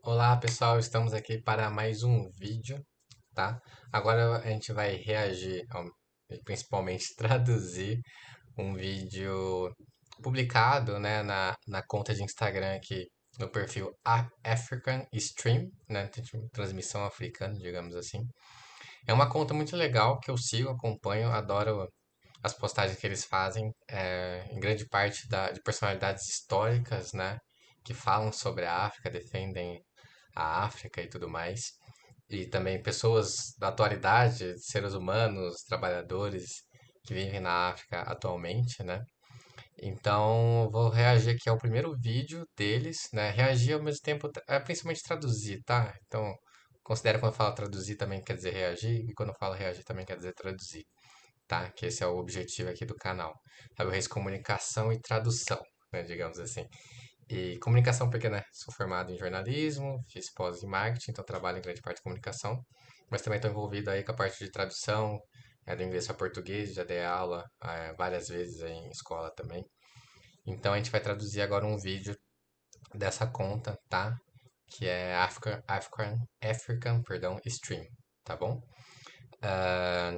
Olá pessoal, estamos aqui para mais um vídeo, tá? Agora a gente vai reagir, e principalmente traduzir um vídeo publicado, né, na conta de Instagram aqui, no perfil African Stream, né, transmissão africana, digamos assim. É uma conta muito legal que eu sigo, acompanho, adoro as postagens que eles fazem, em grande parte de personalidades históricas, né, que falam sobre a África, defendem a África e tudo mais. E também pessoas da atualidade, seres humanos, trabalhadores que vivem na África atualmente, né? Então, vou reagir aqui ao primeiro vídeo deles, né? Reagir ao mesmo tempo, principalmente traduzir, tá? Então, considera quando eu falo traduzir também quer dizer reagir, e quando eu falo reagir também quer dizer traduzir, tá? Que esse é o objetivo aqui do canal. Sabe, o Reis Comunicação e Tradução, né? Digamos assim. E comunicação, porque, né, sou formado em jornalismo, fiz pós em marketing, então trabalho em grande parte de comunicação, mas também estou envolvido aí com a parte de tradução, do inglês para português, já dei aula várias vezes aí em escola também. Então a gente vai traduzir agora um vídeo dessa conta, tá? Que é African, Stream, tá bom? Ah,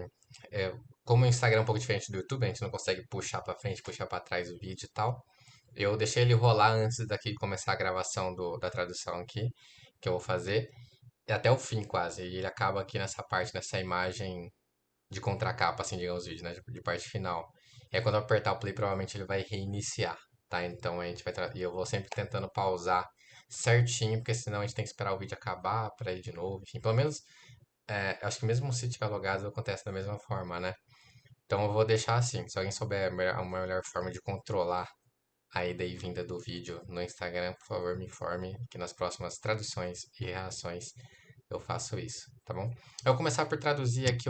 como o Instagram é um pouco diferente do YouTube, a gente não consegue puxar para frente, puxar para trás o vídeo e tal. Eu deixei ele rolar antes daqui começar a gravação da tradução aqui, que eu vou fazer, e até o fim quase. E ele acaba aqui nessa parte, nessa imagem de contracapa, assim, digamos, o vídeo, né? De parte final. E aí quando eu apertar o play, provavelmente ele vai reiniciar, tá? Então a gente vai. E eu vou sempre tentando pausar certinho, porque senão a gente tem que esperar o vídeo acabar pra ir de novo. Enfim, pelo menos, acho que mesmo se tiver logado, acontece da mesma forma, né? Então eu vou deixar assim. Se alguém souber uma melhor forma de controlar a ida e vinda do vídeo no Instagram, por favor, me informe que nas próximas traduções e reações eu faço isso, tá bom? Eu vou começar por traduzir aqui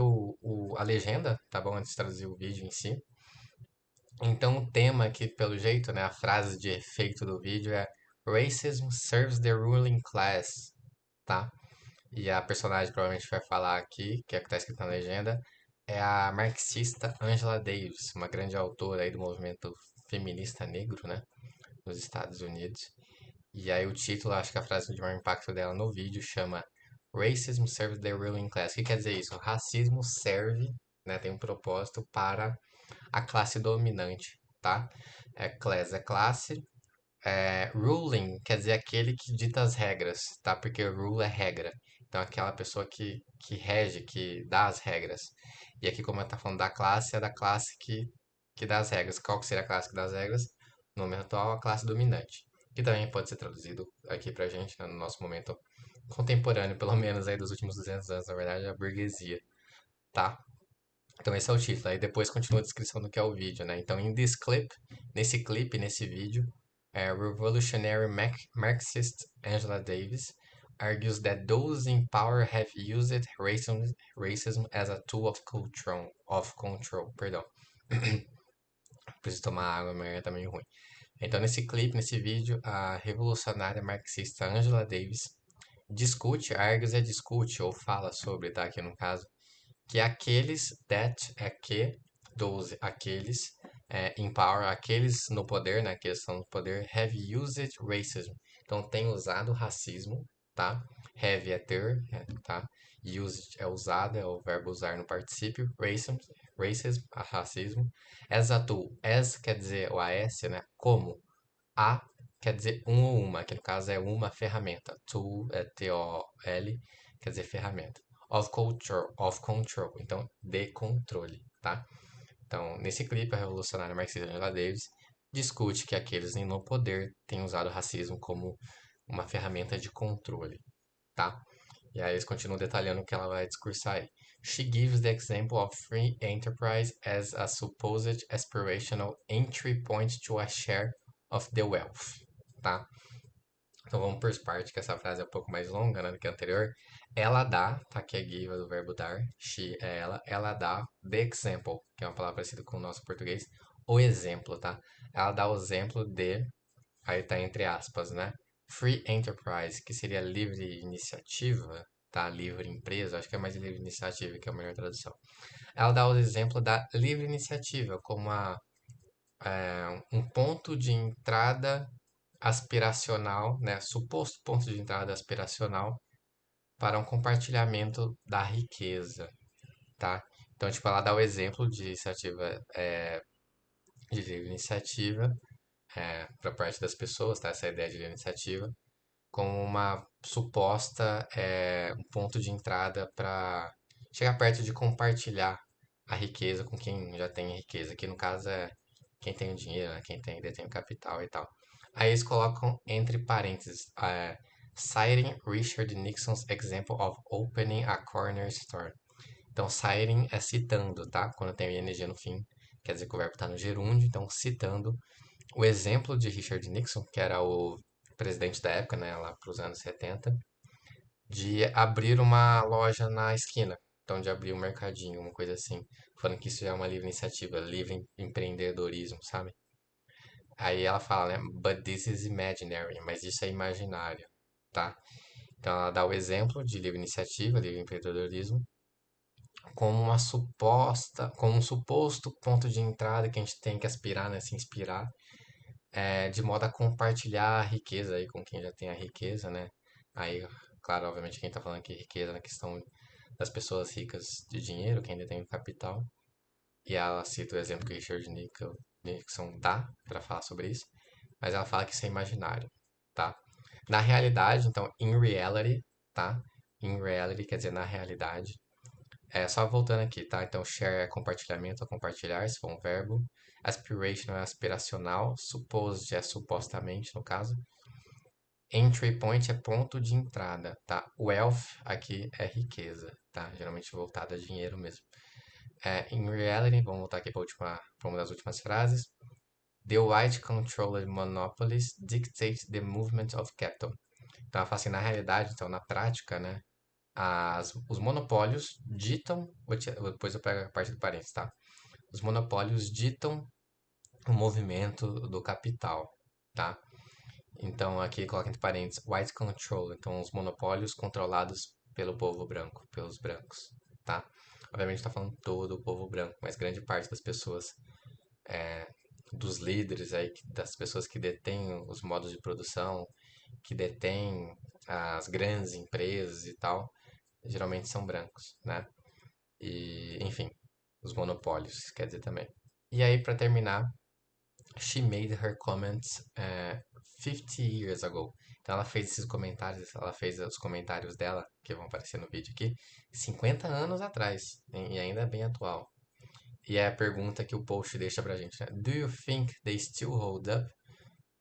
a legenda, tá bom? Antes de traduzir o vídeo em si. Então, o tema aqui, pelo jeito, né, a frase de efeito do vídeo é Racism serves the ruling class, tá? E a personagem que provavelmente vai falar aqui, que é a que está escrito na legenda, é a marxista Angela Davis, uma grande autora aí do movimento feminista negro, né? Nos Estados Unidos. E aí o título, acho que a frase de maior impacto dela no vídeo chama Racism serves the ruling class. O que quer dizer isso? O racismo serve, né, tem um propósito para a classe dominante, tá? Class é classe, ruling quer dizer aquele que dita as regras, tá? Porque rule é regra. Então aquela pessoa que rege, que dá as regras. E aqui como eu tá falando da classe, é da classe que dá as regras. Qual que seria a classe que dá as regras? No momento atual, a classe dominante. Que também pode ser traduzido aqui pra gente, né, no nosso momento contemporâneo, pelo menos aí dos últimos 200 anos, na verdade, a burguesia, tá? Então esse é o título. Aí depois continua a descrição do que é o vídeo, né? Então, nesse clipe, nesse vídeo, revolutionary Marxist Angela Davis argues that those in power have used racism as a tool of control, perdão. Preciso tomar água, amanhã tá meio ruim. Então, nesse clipe, nesse vídeo, a revolucionária marxista Angela Davis discute ou fala sobre, tá? Aqui no caso, que aqueles aqueles in power, aqueles no poder, né, que estão no poder, have used racism. Então tem usado racismo, tá? Have é ter, tá? Used é usado, é o verbo usar no particípio. Racism, racismo. As a tool, as quer dizer o AS, né? Como. A quer dizer um ou uma, que no caso é uma ferramenta. Tool é T-O-L, quer dizer ferramenta. Of control, então de controle, tá? Então, nesse clipe, a revolucionária marxista Angela Davis discute que aqueles no poder têm usado o racismo como uma ferramenta de controle, tá? E aí eles continuam detalhando o que ela vai discursar aí. She gives the example of free enterprise as a supposed aspirational entry point to a share of the wealth, tá? Então vamos por parte, que essa frase é um pouco mais longa, né, do que a anterior. Ela dá, tá? Que é give do verbo dar. She é ela dá the example, que é uma palavra parecida com o nosso português, o exemplo, tá? Ela dá o exemplo de, aí tá entre aspas, né? Free enterprise, que seria livre iniciativa, tá? Livre empresa, acho que é mais livre iniciativa, que é a melhor tradução. Ela dá o exemplo da livre iniciativa como um ponto de entrada aspiracional, né, suposto ponto de entrada aspiracional para um compartilhamento da riqueza, tá? Então, tipo, ela dá o exemplo de iniciativa, de livre iniciativa, para parte das pessoas, tá? Essa ideia de livre iniciativa, como uma suposta, um ponto de entrada para chegar perto de compartilhar a riqueza com quem já tem riqueza, que no caso é quem tem o dinheiro, né? Quem detém o capital e tal. Aí eles colocam entre parênteses, citing Richard Nixon's example of opening a corner store. Então, citing é citando, tá? Quando tem o ing no fim, quer dizer que o verbo está no gerúndio, então citando o exemplo de Richard Nixon, que era o presidente da época, né, lá para os anos 70, de abrir uma loja na esquina. Então, de abrir um mercadinho, uma coisa assim. Falando que isso é uma livre iniciativa, livre empreendedorismo, sabe? Aí ela fala, né? But this is imaginary. Mas isso é imaginário, tá? Então, ela dá o exemplo de livre iniciativa, livre empreendedorismo, como uma suposta, como um suposto ponto de entrada que a gente tem que aspirar, né? Se inspirar, de modo a compartilhar a riqueza aí com quem já tem a riqueza, né? Aí, claro, obviamente, quem tá falando aqui riqueza na questão das pessoas ricas de dinheiro, quem detém o capital. E ela cita o exemplo que Richard Nixon dá para falar sobre isso, mas ela fala que isso é imaginário, tá? Na realidade, então, in reality, tá? In reality quer dizer na realidade. Só voltando aqui, tá? Então, share é compartilhamento ou compartilhar, se for um verbo. Aspiration é aspiracional. Supposed é supostamente, no caso. Entry point é ponto de entrada, tá? Wealth aqui é riqueza, tá? Geralmente voltado a dinheiro mesmo. In reality, vamos voltar aqui para uma das últimas frases. The white-controlled monopolies dictate the movement of capital. Então, ela fala assim, na realidade, então, na prática, né? Os monopólios ditam, depois eu pego a parte do parênteses, tá? Os monopólios ditam o movimento do capital, tá? Então aqui coloca entre parênteses white control, então os monopólios controlados pelo povo branco, pelos brancos, tá? Obviamente está falando todo o povo branco, mas grande parte das pessoas, dos líderes aí, das pessoas que detêm os modos de produção, que detêm as grandes empresas e tal, geralmente são brancos, né? E, enfim, os monopólios, quer dizer também. E aí, para terminar, she made her comments 50 years ago. Então, ela fez esses comentários, ela fez os comentários dela, que vão aparecer no vídeo aqui, 50 anos atrás, e ainda é bem atual. E é a pergunta que o post deixa pra gente, né? Do you think they still hold up?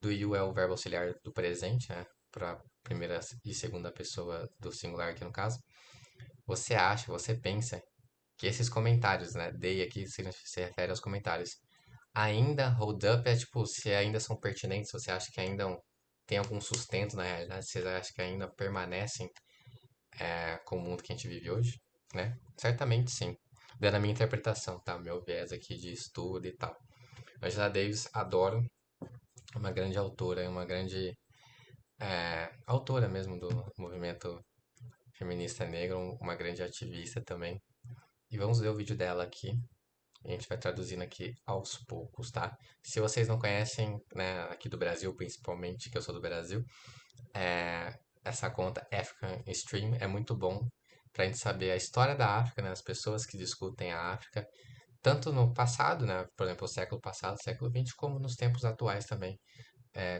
Do you é o verbo auxiliar do presente, né? Para primeira e segunda pessoa do singular aqui no caso. Você acha, você pensa que esses comentários, né? They aqui se refere aos comentários. Ainda hold up é tipo, se ainda são pertinentes, você acha que ainda tem algum sustento na realidade, você acha que ainda permanecem com o mundo que a gente vive hoje, né? Certamente sim. Dando a minha interpretação, tá? Meu viés aqui de estudo e tal. Angela Davis, adoro, uma grande autora, uma grande autora mesmo do movimento feminista negro, uma grande ativista também. E vamos ver o vídeo dela aqui. A gente vai traduzindo aqui aos poucos, tá? Se vocês não conhecem, né, aqui do Brasil principalmente, que eu sou do Brasil, essa conta African Stream é muito bom para a gente saber a história da África, né, as pessoas que discutem a África, tanto no passado, né, por exemplo, o século passado, século XX, como nos tempos atuais também,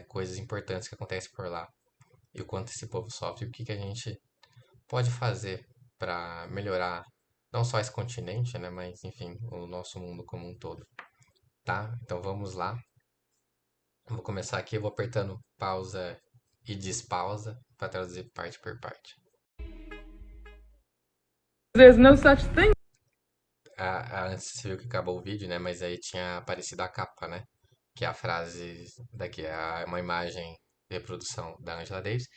coisas importantes que acontecem por lá e o quanto esse povo sofre, e o que a gente pode fazer para melhorar não só esse continente, né, mas enfim, o nosso mundo como um todo, tá? Então vamos lá. Vou começar aqui, eu vou apertando pausa e despausa para traduzir parte por parte. There's no such thing. Antes você viu que acabou o vídeo, né? Mas aí tinha aparecido a capa, né? Que é a frase daqui, é uma imagem de reprodução da Angela Davis,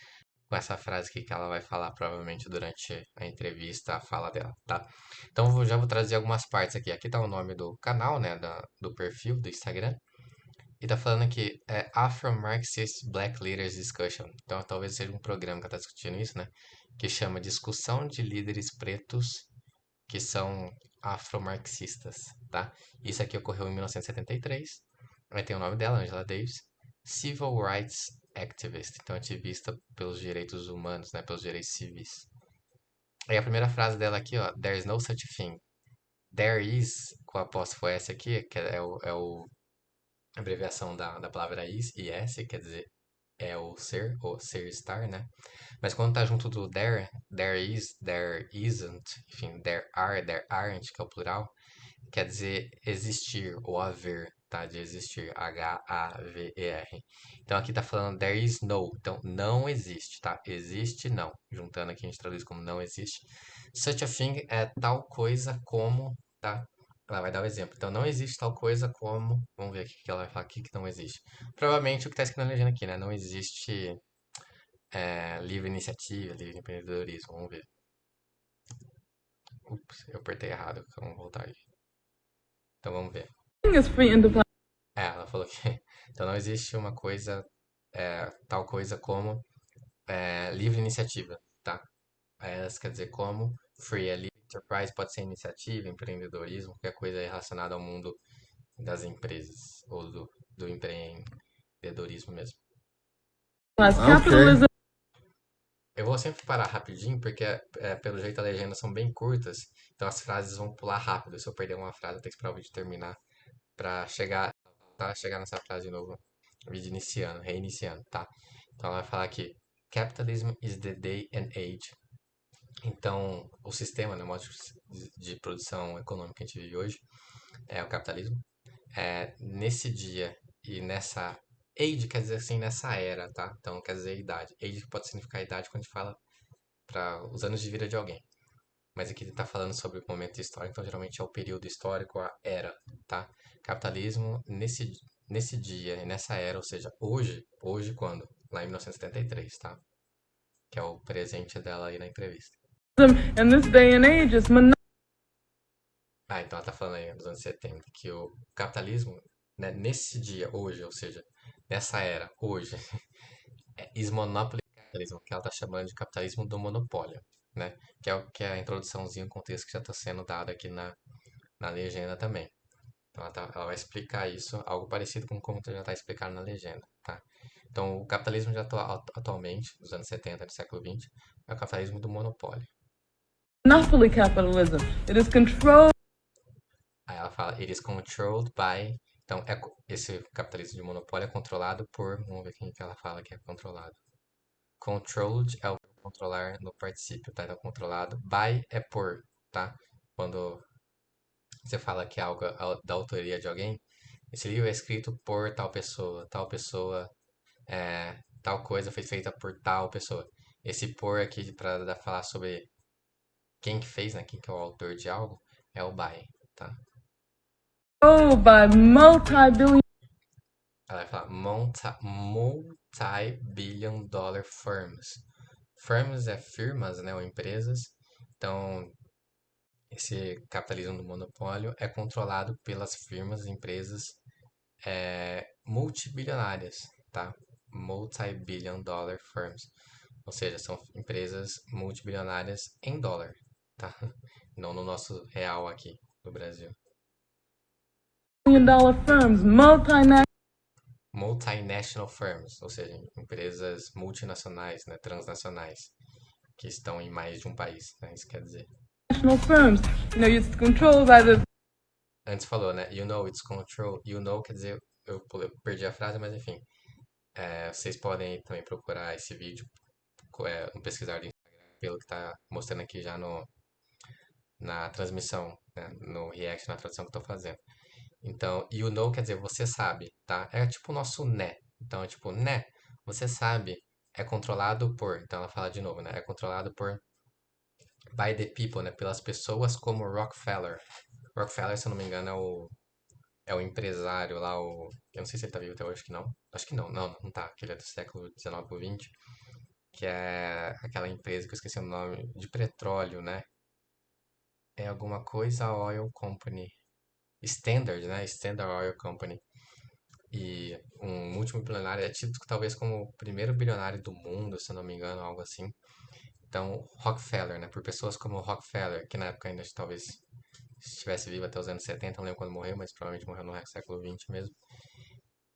com essa frase aqui que ela vai falar provavelmente durante a entrevista, a fala dela, tá? Então já vou trazer algumas partes aqui. Aqui tá o nome do canal, né? Do perfil do Instagram. E tá falando aqui, Afro-Marxist Black Leaders Discussion. Então talvez seja um programa que tá discutindo isso, né? Que chama Discussão de Líderes Pretos que são afro-marxistas, tá? Isso aqui ocorreu em 1973. Aí tem o nome dela, Angela Davis. Civil Rights activist, então ativista pelos direitos humanos, né, pelos direitos civis. Aí a primeira frase dela aqui, ó, there is no such thing. There is, com o apóstrofo S aqui, que é a abreviação da palavra is, quer dizer, é o ser estar, né? Mas quando tá junto do there is, there isn't, enfim, there aren't, que é o plural, quer dizer existir ou haver, tá? De existir, Haver. Então aqui tá falando there is no, então não existe, tá? Existe não. Juntando aqui a gente traduz como não existe. Such a thing é tal coisa como, tá? Ela vai dar o exemplo. Então não existe tal coisa como, vamos ver aqui o que ela vai falar aqui que não existe. Provavelmente o que tá escrito na legenda aqui, né? Não existe livre iniciativa, livre empreendedorismo, vamos ver. Ups, eu apertei errado, então vamos voltar aqui. Então vamos ver. is free and the Ela falou que então não existe uma coisa, tal coisa como livre iniciativa, tá? Essa quer dizer como free é livre, enterprise pode ser iniciativa, empreendedorismo, qualquer coisa relacionada ao mundo das empresas ou do empreendedorismo mesmo. class Ok. capitalism Eu vou sempre parar rapidinho porque pelo jeito as legendas são bem curtas, então as frases vão pular rápido. Se eu perder uma frase, eu tenho que esperar o vídeo terminar para chegar, tá? Chegar nessa frase de novo. Vídeo iniciando, reiniciando, tá? Então ela vai falar aqui: Capitalism is the day and age. Então, o sistema, né, o modo de produção econômica que a gente vive hoje é o capitalismo. Nesse dia e nessa age quer dizer assim, nessa era, tá? Então quer dizer idade. Age pode significar idade quando a gente fala para os anos de vida de alguém. Mas aqui ele está falando sobre o momento histórico, então geralmente é o período histórico, a era, tá? Capitalismo nesse dia e nessa era, ou seja, hoje quando? Lá em 1973, tá? Que é o presente dela aí na entrevista. in this day and age is Então ela tá falando aí dos anos 70 que o capitalismo, né, nesse dia, hoje, ou seja, nessa era, hoje, is monopoly capitalism, que ela tá chamando de capitalismo do monopólio, né? Que é a introduçãozinha, o contexto que já está sendo dado aqui na legenda também. Então ela vai explicar isso, algo parecido com como já está explicado na legenda, tá? Então o capitalismo já atualmente, dos anos 70 do século XX, é o capitalismo do monopólio. monopoly capitalism. It is controlled Aí ela fala, it is controlled by. Então, esse capitalismo de monopólio é controlado por. Vamos ver quem que ela fala que é controlado. Controlled é o controlar no particípio, tá? Então, controlado. By é por, tá? Quando você fala que é algo da autoria de alguém, esse livro é escrito por tal pessoa, tal coisa foi feita por tal pessoa. Esse por aqui, para falar sobre quem que fez, né? Quem que é o autor de algo, é o by, tá? by multi-billion Ela vai falar multi-billion dollar firms. Firms é firmas, né, ou empresas. Então, esse capitalismo do monopólio é controlado pelas firmas, empresas multibilionárias, tá? Multi-billion dollar firms. Ou seja, são empresas multibilionárias em dólar, tá? Não no nosso real aqui no Brasil. dollar firms, Multinational firms, ou seja, empresas multinacionais, né, transnacionais, que estão em mais de um país, né, isso quer dizer. multinational firms. It's controlled by the Antes falou, né, you know it's control, you know quer dizer, eu perdi a frase, mas enfim, vocês podem também procurar esse vídeo no pesquisar do Instagram, pelo que está mostrando aqui já na transmissão, né, no react, na tradução que eu estou fazendo. Então, you know quer dizer você sabe, tá? É tipo o nosso né. Então, é tipo, né, você sabe, é controlado por. Então, ela fala de novo, né? É controlado por by the people, né? Pelas pessoas como Rockefeller. Rockefeller, se eu não me engano, é o empresário lá, eu não sei se ele tá vivo até hoje, que não. Acho que não, não tá. Que ele é do século XIX ou XX. Que é aquela empresa que eu esqueci o nome, de petróleo, né? É alguma coisa Oil Company. Standard, né? Standard Oil Company. E um multimilionário é tido talvez como o primeiro bilionário do mundo, se eu não me engano, algo assim. Então, Rockefeller, né? Por pessoas como Rockefeller, que na época ainda talvez estivesse vivo até os anos 70, não lembro quando morreu, mas provavelmente morreu no século XX mesmo.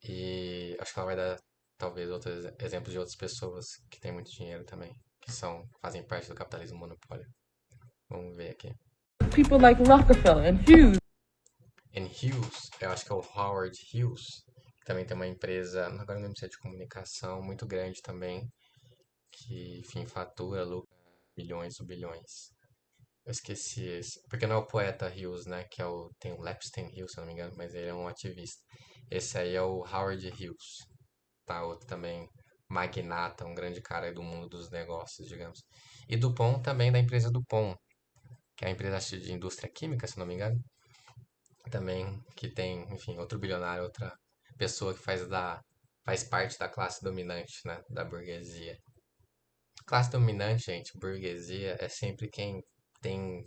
E acho que ela vai dar talvez outros exemplos de outras pessoas que têm muito dinheiro também, que fazem parte do capitalismo monopólio. Vamos ver aqui. People like Rockefeller and Hughes. Em Hughes, eu acho que é o Howard Hughes, que também tem uma empresa, agora não lembro se é de comunicação, muito grande também, que, enfim, fatura, lucra milhões ou bilhões. Eu esqueci esse, porque não é o poeta Hughes, né, que tem o Lepstein Hughes, se eu não me engano, mas ele é um ativista. Esse aí é o Howard Hughes, tá? Outro também magnata, um grande cara aí do mundo dos negócios, digamos. E Dupont também da empresa Dupont, que é a empresa acho, de indústria química, se não me engano, também que tem, enfim, outro bilionário, outra pessoa que faz parte da classe dominante, né, da burguesia. Classe dominante, gente, burguesia é sempre quem tem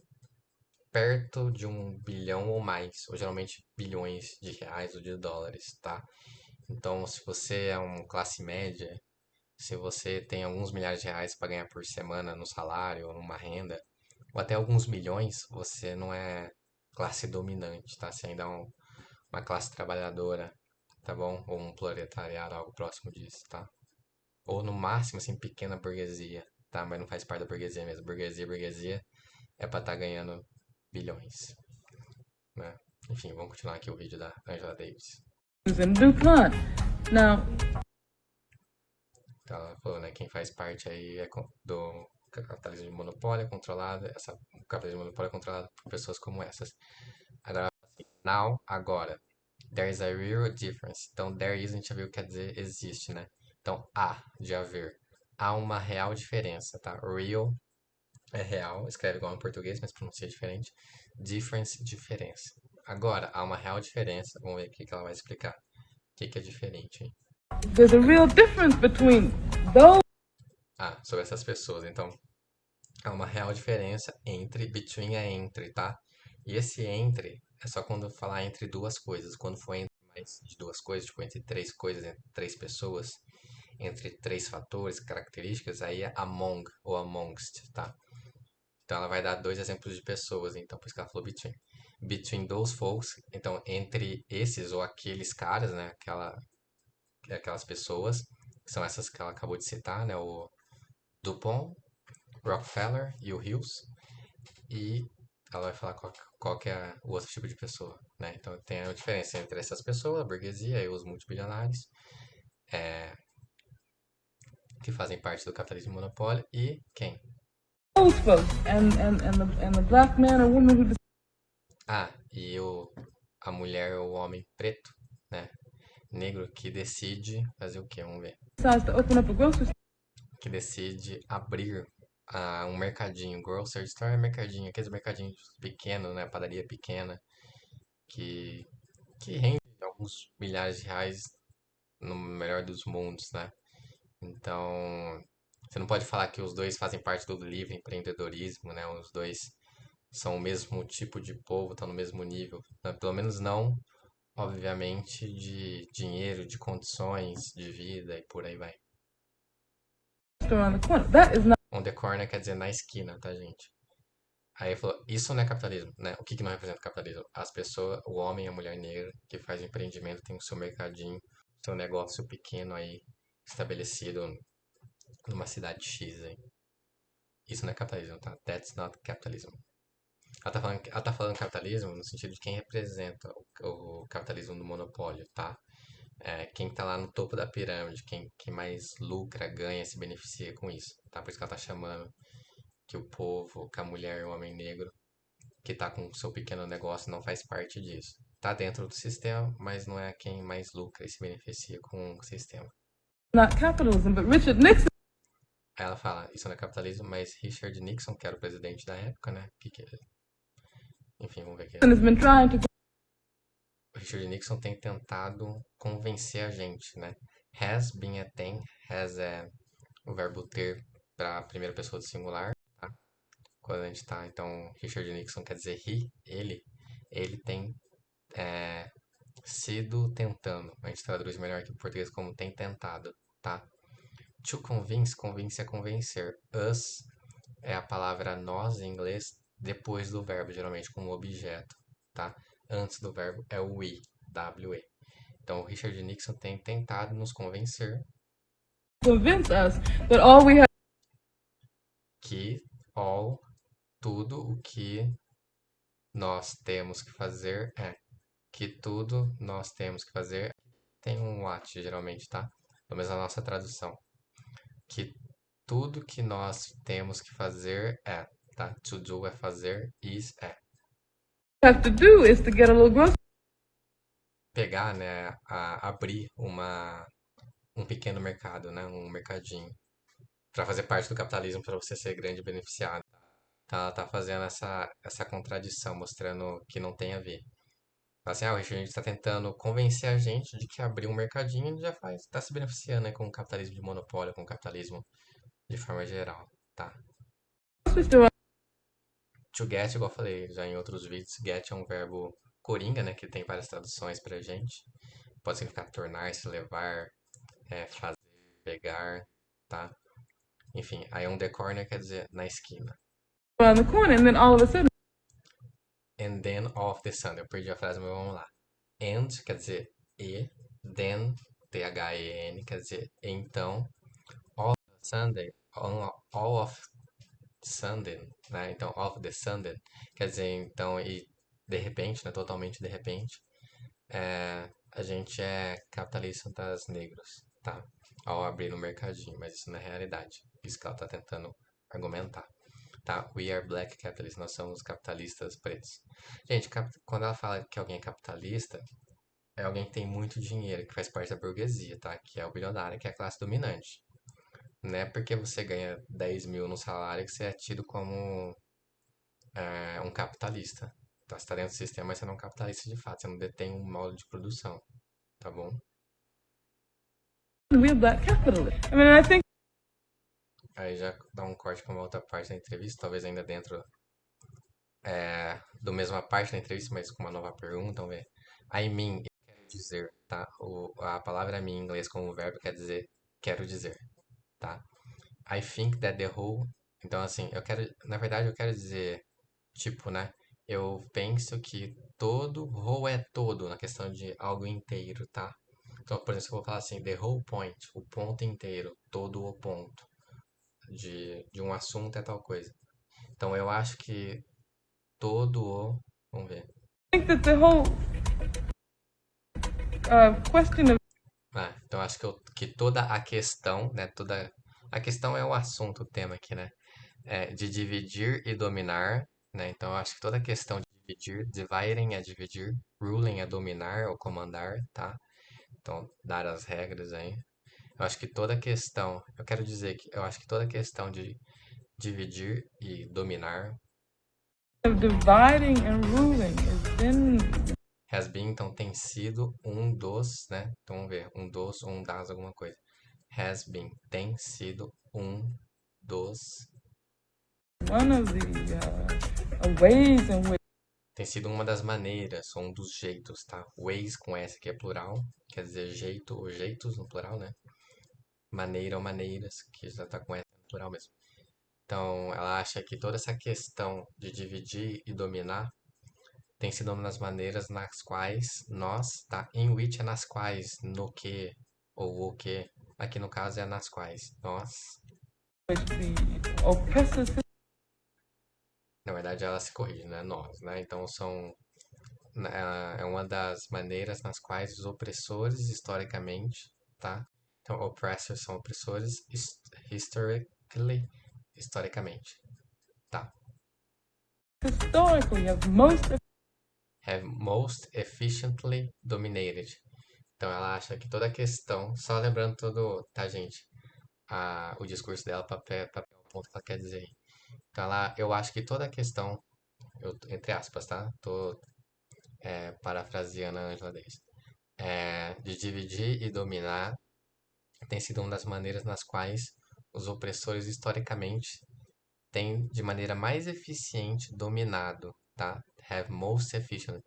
perto de 1 bilhão ou mais, ou geralmente bilhões de reais ou de dólares, tá? Então, se você é uma classe média, se você tem alguns milhares de reais para ganhar por semana no salário ou numa renda, ou até alguns milhões, você não é classe dominante, tá? Você ainda é uma classe trabalhadora, tá bom? Ou um proletariado, algo próximo disso, tá? Ou no máximo, assim, pequena burguesia, tá? Mas não faz parte da burguesia mesmo. Burguesia é pra estar ganhando bilhões, né? Enfim, vamos continuar aqui o vídeo da Angela Davis. And DuPont. Now, Então, ela falou, né? Quem faz parte aí do capitalismo de monopólio é controlado, o capitalismo de monopólio é controlado por pessoas como essas. Agora, assim, now, agora. There is a real difference. Então, there is a gente já viu que quer dizer existe, né? Então, há, de haver. Há uma real diferença, tá? Real é real, escreve igual em português, mas pronuncia diferente. Difference, diferença. Agora, há uma real diferença. Vamos ver o que ela vai explicar. O que é diferente, hein? there's a real difference between those. Ah, sobre essas pessoas. Então, há uma real diferença entre, between é entre, tá? E esse entre é só quando falar entre duas coisas. Quando for entre mais de duas coisas, tipo entre três coisas, entre três pessoas, entre três fatores, características, aí é among ou amongst, tá? Então ela vai dar dois exemplos de pessoas, então por isso que ela falou between. Between those folks, então entre esses ou aqueles caras, né? Aquelas pessoas, que são essas que ela acabou de citar, né? O Dupont, Rockefeller e o Hughes. E ela vai falar qual que é o outro tipo de pessoa, né? Então tem a diferença entre essas pessoas, a burguesia e os multibilionários, que fazem parte do capitalismo monopólio, e quem? Those folks and the black man or woman who Ah, e a mulher ou o homem preto, né? Negro que decide fazer o quê? Vamos ver. decides to open up a grocery store. Que decide abrir um mercadinho. Grocery store é mercadinho, aqueles mercadinhos pequenos, né? Padaria pequena, que, que rende alguns milhares de reais no melhor dos mundos, né? Então, você não pode falar que os dois fazem parte do livre empreendedorismo, né? Os dois são o mesmo tipo de povo, estão no mesmo nível. Né? Pelo menos não, obviamente, de dinheiro, de condições de vida e por aí vai. Around the corner. That is not On the corner quer dizer na esquina, tá, gente? Aí ele falou, isso não é capitalismo, né? O que não representa capitalismo? As pessoas, o homem e a mulher negra que faz o empreendimento, tem o seu mercadinho, seu negócio pequeno aí, estabelecido numa cidade X aí. Isso não é capitalismo, tá? That's not capitalism. Ela tá falando capitalismo no sentido de quem representa o capitalismo do monopólio, tá? Quem tá lá no topo da pirâmide, quem mais lucra, ganha, se beneficia com isso, tá? Por isso que ela tá chamando que o povo, que a mulher, o homem negro, que tá com o seu pequeno negócio não faz parte disso. Tá dentro do sistema, mas não é quem mais lucra e se beneficia com o sistema. capitalism, but Richard Nixon Aí ela fala, isso não é capitalismo, mas Richard Nixon, que era o presidente da época, né? Enfim, vamos ver aqui. has been trying to. O Richard Nixon tem tentado convencer a gente, né? Has been a tem, has é o verbo ter para a primeira pessoa do singular, tá? Quando a gente tá, então, Richard Nixon quer dizer ele tem sido tentando. A gente traduz melhor aqui em português como tem tentado, tá? To convince é convencer. Us é a palavra nós em inglês depois do verbo, geralmente como objeto, tá? Antes do verbo é o we, W-E. Então, o Richard Nixon tem tentado nos convencer convince us that all we have Que all, tudo o que nós temos que fazer é. Que tudo nós temos que fazer. Tem um what geralmente, tá? Pelo menos na nossa tradução. Que tudo que nós temos que fazer é, tá? To do é fazer, is é. to do is to get a little grocery. Pegar, né? Abrir um pequeno mercado, né? Um mercadinho. Para fazer parte do capitalismo, para você ser grande beneficiado. Então ela tá fazendo essa contradição, mostrando que não tem a ver. Fala assim, o Richard está tentando convencer a gente de que abrir um mercadinho já faz, está se beneficiando, né, com o capitalismo de monopólio, com o capitalismo de forma geral, tá? Store. To get, igual eu falei já em outros vídeos, get é um verbo coringa, né, que tem várias traduções pra gente. Pode significar tornar-se, levar, fazer, pegar, tá? Enfim, aí on the corner quer dizer na esquina. Around the corner, and then all of a sudden, And then off the sun. Eu perdi a frase, mas vamos lá. And quer dizer e, then, T-H-E-N, quer dizer então, all of Sunday, all of Sunday, né? Então, of the Sunday, quer dizer então, e de repente, né? Totalmente de repente, a gente é capitalista das negros, tá? Ao abrir no mercadinho, mas isso não é realidade. Isso que ela tá tentando argumentar. Tá? We are black capitalists, nós somos capitalistas pretos. Gente, quando ela fala que alguém é capitalista, é alguém que tem muito dinheiro, que faz parte da burguesia, tá? Que é o bilionário, que é a classe dominante. Não é porque você ganha 10 mil no salário que você é tido como um capitalista. Tá? Você está dentro do sistema, mas você não é um capitalista de fato. Você não detém um modo de produção, tá bom? we're black capitalists. I mean, I think Aí já dá um corte para uma outra parte da entrevista, talvez ainda dentro do mesma parte da entrevista, mas com uma nova pergunta, vamos ver. I mean, eu quero dizer, tá? A palavra mean em inglês como verbo quer dizer quero dizer, tá? I think that the whole... Então, assim, na verdade, eu quero dizer, tipo, né? Eu penso que todo, whole é todo, na questão de algo inteiro, tá? Então, por exemplo, eu vou falar assim, the whole point, o ponto inteiro, todo o ponto de um assunto é tal coisa. Então, eu acho que todo o... Vamos ver. that the whole question of Então, acho que toda a questão, né? A questão é o assunto, o tema aqui, né? De dividir e dominar, né? Então, eu acho que toda a questão de dividir, dividing é dividir, ruling é dominar ou comandar, tá? Então, dar as regras aí. Eu acho que toda questão, eu quero dizer que eu acho que toda questão de dividir e dominar dividing and ruling has been has been, então tem sido um dos, né? Então vamos ver, um dos ou um das, alguma coisa. Has been, tem sido um dos, one of the ways in which tem sido uma das maneiras, ou um dos jeitos, tá? Ways com S que é plural, quer dizer jeito ou jeitos no plural, né? Maneira ou maneiras, que já tá com S no plural mesmo. Então, ela acha que toda essa questão de dividir e dominar tem sido uma das maneiras nas quais nós, tá? In which é nas quais, no que, ou o que. Aqui no caso é nas quais nós. the oppressors Na verdade ela se corrige, né? Nós, né? Então é uma das maneiras nas quais os opressores historicamente, tá? Então oppressors são opressores historicamente, tá? historically Have most efficiently dominated. Então ela acha que toda a questão, só lembrando todo, tá, gente? O discurso dela, papel, o ponto que ela quer dizer. Então eu acho que toda a questão, entre aspas, tá? Tô parafraseando a Angela Davis. De dividir e dominar tem sido uma das maneiras nas quais os opressores historicamente têm de maneira mais eficiente dominado, tá? Have most efficient.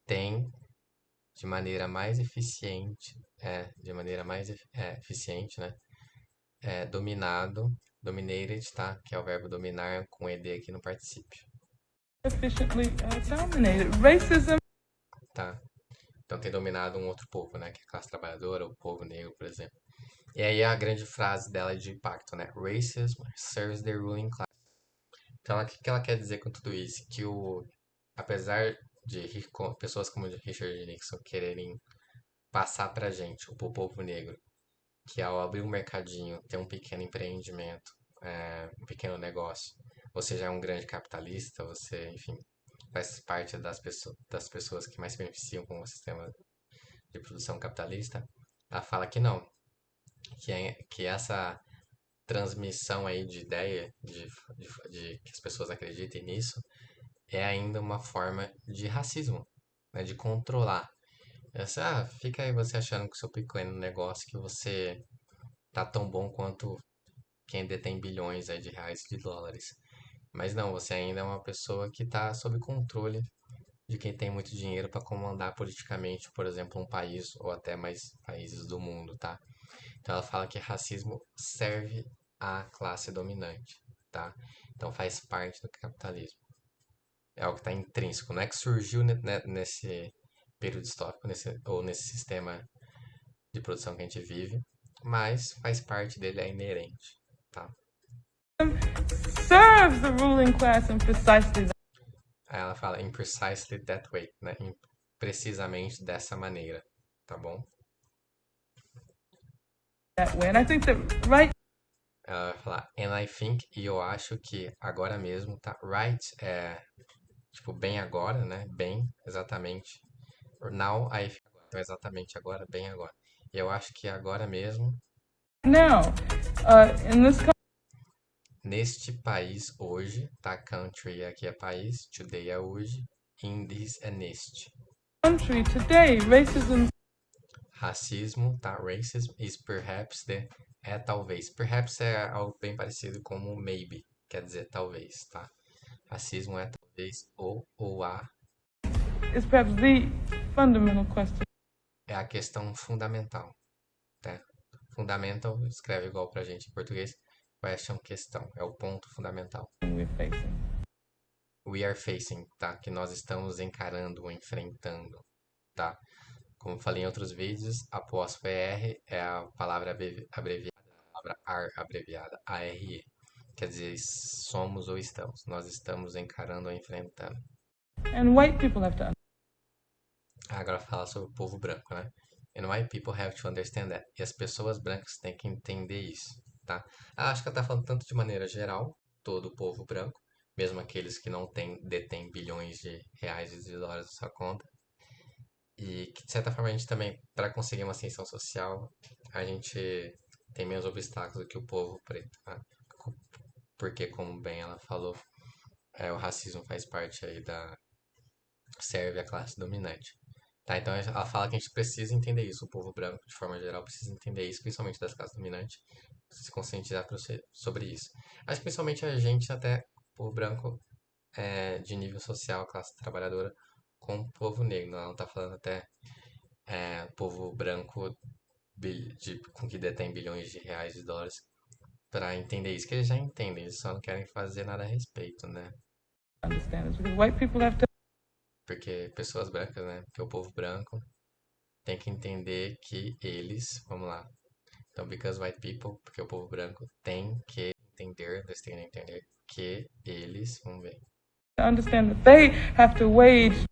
Tem de maneira mais eficiente, eficiente, né? Dominado, dominated, tá? Que é o verbo dominar com ed aqui no particípio, efficiently dominated. Racism tá? Então tem dominado um outro povo, né? Que é a classe trabalhadora, o povo negro, por exemplo. E aí a grande frase dela de impacto, né? Racism serves the ruling class. Então, o que que ela quer dizer com tudo isso? Que apesar de pessoas como Richard Nixon quererem passar pra gente, pro povo negro, que ao abrir um mercadinho, ter um pequeno empreendimento, um pequeno negócio, você já é um grande capitalista, você, enfim, faz parte das pessoas que mais se beneficiam com o sistema de produção capitalista, ela fala que não, que essa transmissão aí de ideia, de que as pessoas acreditem nisso, é ainda uma forma de racismo, né, de controlar. Fica aí você achando que o seu pequeno negócio que você tá tão bom quanto quem detém bilhões aí de reais e de dólares. Mas não, você ainda é uma pessoa que está sob controle de quem tem muito dinheiro para comandar politicamente, por exemplo, um país ou até mais países do mundo, tá? Então ela fala que racismo serve à classe dominante, tá? Então faz parte do capitalismo. É algo que está intrínseco, não é que surgiu nesse período histórico, ou nesse sistema de produção que a gente vive, mas faz parte dele, é inerente, tá? Serves the ruling class in precisely Aí ela fala in precisely that way, né? Precisamente dessa maneira, tá bom? that way. And I think that right Ela vai falar and I think, e eu acho que agora mesmo, tá? Right é tipo bem agora, né? Bem, exatamente. Now I think agora. Então, exatamente agora, bem agora. E eu acho que agora mesmo, now, in this neste país hoje, tá? Country aqui é país, today é hoje, in this é neste. country today, racism Racismo, tá? Racism is perhaps é talvez. Perhaps é algo bem parecido como maybe, quer dizer talvez, tá? Racismo é talvez ou a is perhaps the fundamental question é a questão fundamental, tá? Fundamental escreve igual pra gente em português. Question, questão, é o ponto fundamental. we're facing. We are facing, tá? Que nós estamos encarando ou enfrentando, tá? Como falei em outros vídeos, apóstrofo ER é a palavra abreviada, a palavra AR abreviada, ARE. Quer dizer, somos ou estamos. Nós estamos encarando ou enfrentando. And white people have to Agora fala sobre o povo branco, né? And white people have to understand that. E as pessoas brancas têm que entender isso, tá? Acho que ela tá falando tanto de maneira geral, todo o povo branco, mesmo aqueles que não detêm bilhões de reais e de dólares na sua conta. E que, de certa forma, a gente também, para conseguir uma ascensão social, a gente tem menos obstáculos do que o povo preto, tá? Porque, como bem ela falou, o racismo faz parte aí serve à classe dominante. Tá, então ela fala que a gente precisa entender isso, o povo branco, de forma geral, precisa entender isso, principalmente das classes dominantes, se conscientizar sobre isso. Acho que principalmente a gente, até, o povo branco de nível social, classe trabalhadora, com o povo negro. Ela não tá falando até povo branco com que detém bilhões de reais e dólares para entender isso, que eles já entendem, eles só não querem fazer nada a respeito, né? understand this because white people have to Porque pessoas brancas, né? Porque o povo branco tem que entender que eles, vamos lá. Então, because white people, porque o povo branco tem que entender, eles têm que entender que eles, vamos ver, understand that they have to wage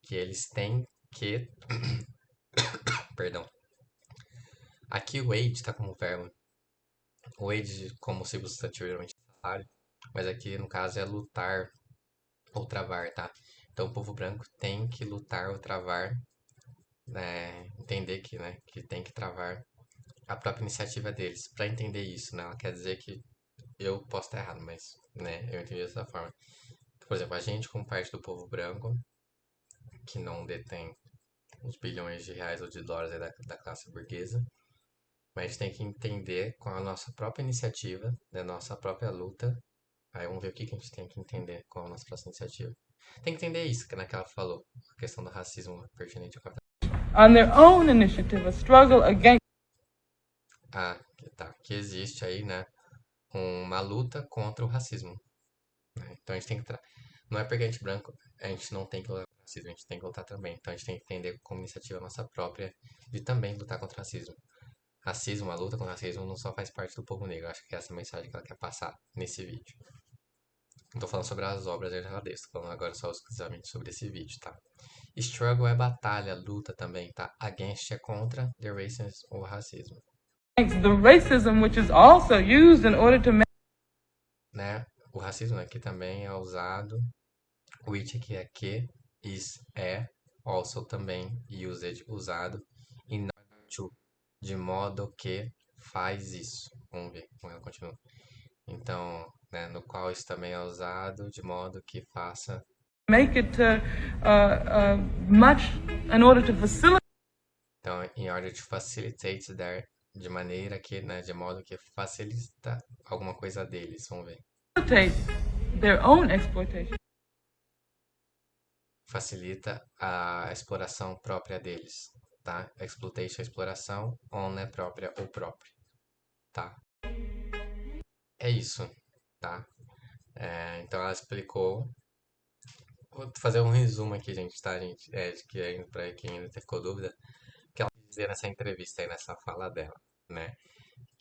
que eles têm que, perdão. Aqui o wage está como verbo. O wage como substantivo geralmente é salário, mas aqui no caso é lutar ou travar, tá? Então o povo branco tem que lutar ou travar, né? Entender que, né, que tem que travar a própria iniciativa deles. Para entender isso, né? Ela quer dizer que eu posso estar errado, mas, né, eu entendi dessa forma. Por exemplo, a gente como parte do povo branco, que não detém os bilhões de reais ou de dólares aí da classe burguesa, mas a gente tem que entender com a nossa própria iniciativa, da nossa própria luta. Aí vamos ver o que que a gente tem que entender com a nossa própria iniciativa. Tem que entender isso, que né, que ela falou, a questão do racismo pertinente ao capitalismo. on their own initiative a struggle against Que existe aí, né, uma luta contra o racismo. Né? Então a gente tem que. Não é porque a gente é branco, a gente não tem que lutar contra o racismo, a gente tem que lutar também. Então a gente tem que entender como iniciativa nossa própria de também lutar contra o racismo. racismo, a luta contra o racismo não só faz parte do povo negro. Eu acho que é essa a mensagem que ela quer passar nesse vídeo. Não tô falando sobre as obras da Angela Davis, tô falando agora só exclusivamente sobre esse vídeo, tá? Struggle é batalha, luta também, tá? Against é contra, the racism, o racismo. The racism which is also used in order to make, Né? O racismo aqui também é usado, which aqui é que, is é, also também, used, usado, in order to, de modo que faz isso. Vamos ver como ela continua. Então, né, no qual isso também é usado, de modo que faça. make it much in order to facilitate Então, in order to facilitate their, de maneira que, né, de modo que facilita alguma coisa deles. Vamos ver. their own exploitation. Facilita a exploração própria deles, tá? Exploitation é exploração, on é própria ou próprio, tá? É isso, tá? Então ela explicou. Vou fazer um resumo aqui, gente, tá, gente? Pra quem ainda ficou dúvida, o que ela quis dizer nessa entrevista aí, nessa fala dela, né?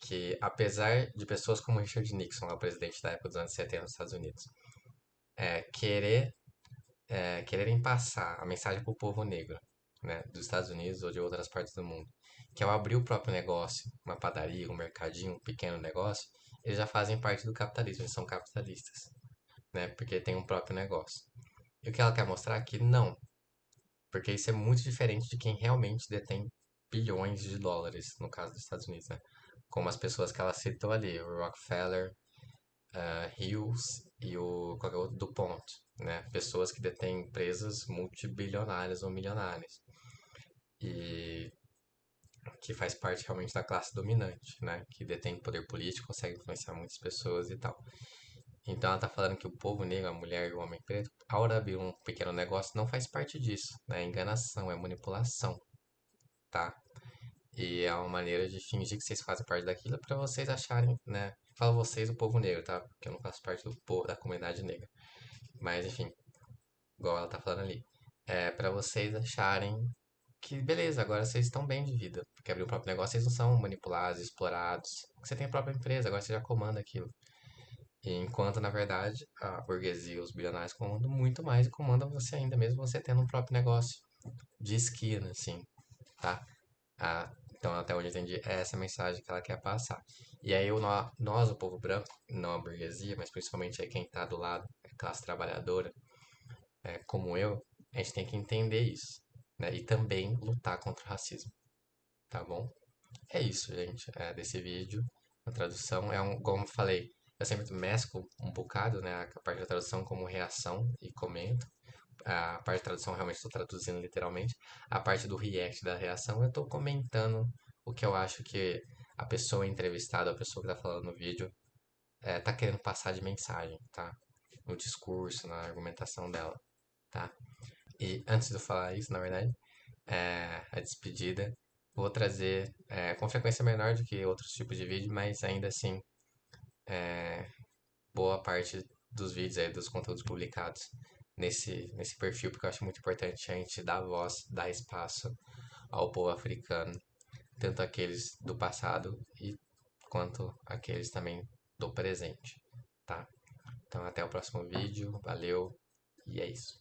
Que apesar de pessoas como Richard Nixon, lá, o presidente da época dos anos 70 nos Estados Unidos, é, querer, quererem passar a mensagem para o povo negro, né, dos Estados Unidos ou de outras partes do mundo, que ao abrir o próprio negócio, uma padaria, um mercadinho, um pequeno negócio, eles já fazem parte do capitalismo, eles são capitalistas, né, porque tem um próprio negócio. E o que ela quer mostrar é que não, porque isso é muito diferente de quem realmente detém bilhões de dólares, no caso dos Estados Unidos, né? Como as pessoas que ela citou ali, o Rockefeller, Hills e o qual que é o outro? DuPont, né? Pessoas que detêm empresas multibilionárias ou milionárias e que faz parte realmente da classe dominante, né? Que detém poder político, consegue influenciar muitas pessoas e tal. Então ela tá falando que o povo negro, a mulher e o homem preto, ao abrir um pequeno negócio, não faz parte disso, né? É enganação, é manipulação, tá? E é uma maneira de fingir que vocês fazem parte daquilo para vocês acharem, né? Falo vocês, o povo negro, tá? Porque eu não faço parte do povo, da comunidade negra. Mas enfim, igual ela tá falando ali. É para vocês acharem que beleza, agora vocês estão bem de vida. Porque abrir o próprio negócio, vocês não são manipulados, explorados. Porque você tem a própria empresa, agora você já comanda aquilo. E enquanto, na verdade, a burguesia, os bilionários comandam muito mais e comandam você ainda, mesmo você tendo um próprio negócio de esquina, assim, tá? Então, até onde eu entendi, é essa mensagem que ela quer passar. E aí, nós, o povo branco, não a burguesia, mas principalmente aí quem está do lado, a classe trabalhadora, como eu, a gente tem que entender isso, né? E também lutar contra o racismo, tá bom? É isso, gente, desse vídeo. A tradução é como eu falei, eu sempre mesclo um bocado, né, a parte da tradução como reação e comento. A parte da tradução realmente estou traduzindo literalmente. A parte do react da reação eu estou comentando o que eu acho que a pessoa entrevistada, a pessoa que está falando no vídeo, tá querendo passar de mensagem, tá? No discurso, na argumentação dela, tá? E antes de eu falar isso, na verdade, a despedida, vou trazer com frequência menor do que outros tipos de vídeo, mas ainda assim, boa parte dos vídeos aí, dos conteúdos publicados nesse perfil, porque eu acho muito importante a gente dar voz, dar espaço ao povo africano, tanto aqueles do passado e quanto aqueles também do presente, tá? Então até o próximo vídeo, valeu e é isso.